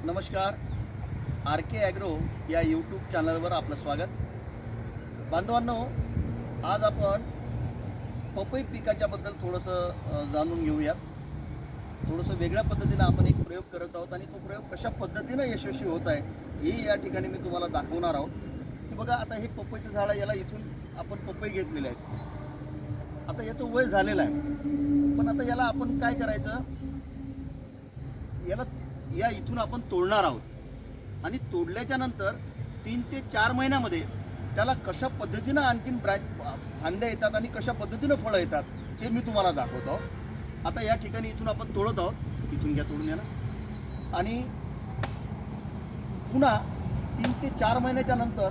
नमस्कार. आर के ॲग्रो या यूट्यूब चॅनलवर आपलं स्वागत. बांधवांनो, आज आपण पपई पिकाच्याबद्दल थोडंसं जाणून घेऊयात. थोडंसं वेगळ्या पद्धतीनं आपण एक प्रयोग करत आहोत आणि तो प्रयोग कशा पद्धतीनं यशस्वी होत आहे हे या ठिकाणी मी तुम्हाला दाखवणार आहोत. की बघा, आता हे पपईचं झाड आहे, याला इथून आपण पपई घेतलेले आहेत. आता याचं वय झालेलं आहे, पण आता याला आपण काय करायचं, या इथून आपण तोडणार आहोत आणि तोडल्याच्या नंतर 3 ते 4 महिन्यामध्ये त्याला कशा पद्धतीनं आणखीन फांद्या येतात आणि कशा पद्धतीनं फळं येतात हे मी तुम्हाला दाखवतो. आता या ठिकाणी इथून आपण तोडत आहोत. इथून घ्या तोडून याला. आणि पुन्हा 3 ते 4 महिन्याच्या नंतर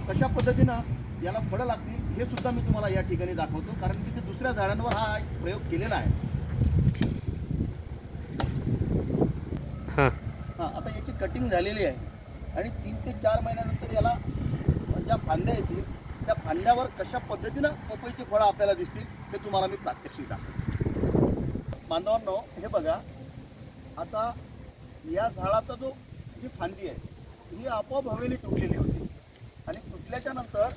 कशा पद्धतीनं याला फळं लागतील हे सुद्धा मी तुम्हाला या ठिकाणी दाखवतो, कारण तिथे दुसऱ्या झाडांवर हा प्रयोग केलेला आहे. हां, आता याची कटिंग झालेली आहे आणि 3 ते 4 महिन्यानंतर याला ज्या फांद्या येतील त्या फांद्यावर कशा पद्धतीनं पपईची फळं आपल्याला दिसतील ते तुम्हाला मी प्रात्यक्षिक दाखवतो. बांधवांनो, हे बघा, आता या झाडाचा जी फांदी आहे ही आपोआप हवेने तुटलेली होती आणि तुटल्याच्या नंतर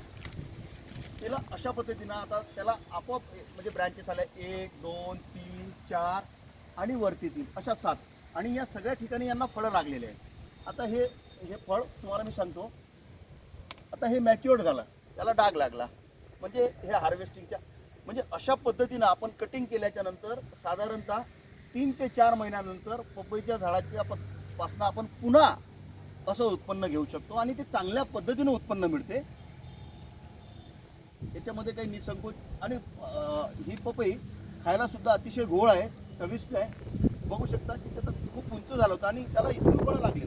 तिला अशा पद्धतीनं आता त्याला आपोआप म्हणजे ब्रँचेस आल्या 1 2 3 4 आणि वरती 3 अशा 7 आणि या सगळ्या ठिकाणी यांना फळं लागलेले आहेत. आता हे फळ तुम्हाला मी सांगतो, आता हे मॅच्युअर्ड झालं, त्याला डाग लागला, म्हणजे हे हार्वेस्टिंगच्या म्हणजे अशा पद्धतीनं आपण कटिंग केल्याच्या नंतर साधारणतः 3 ते 4 महिन्यानंतर पपईच्या झाडाच्या पासून आपण पुन्हा असं उत्पन्न घेऊ शकतो आणि ते चांगल्या पद्धतीनं उत्पन्न मिळते. याच्यामध्ये काही निसंकोच आणि ही पपई खायला सुद्धा अतिशय गोड आहे, चविष्ट आहे. बघू शकता की त्याचं खूप उंच झालं होतं आणि त्याला इथून फळं लागली.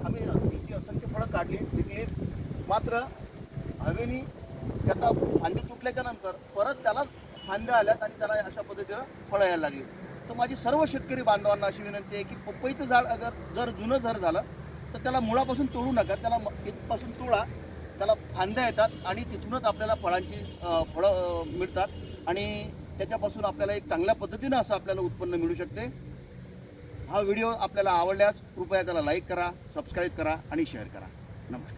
आम्ही त्याची असंख्य फळं काढली विकली, मात्र हवेनी त्याचा फांदी तुटल्याच्या नंतर परत त्याला फांद्या आल्यात आणि त्याला अशा पद्धतीनं फळं यायला लागली. तर माझी सर्व शेतकरी बांधवांना अशी विनंती आहे की पपईचं झाड जर जुनं झाड झालं तर त्याला मुळापासून तोडू नका, त्याला इथपासून तोडा, त्याला फांद्या येतात आणि तिथूनच आपल्याला फळांची फळं मिळतात आणि त्याच्यापासून आपल्याला एक चांगल्या पद्धतीनं असं आपल्याला उत्पन्न मिळू शकते. हा व्हिडिओ आपल्याला आवडल्यास कृपया त्याला लाईक करा, सबस्क्राईब करा आणि शेअर करा. नमस्कार.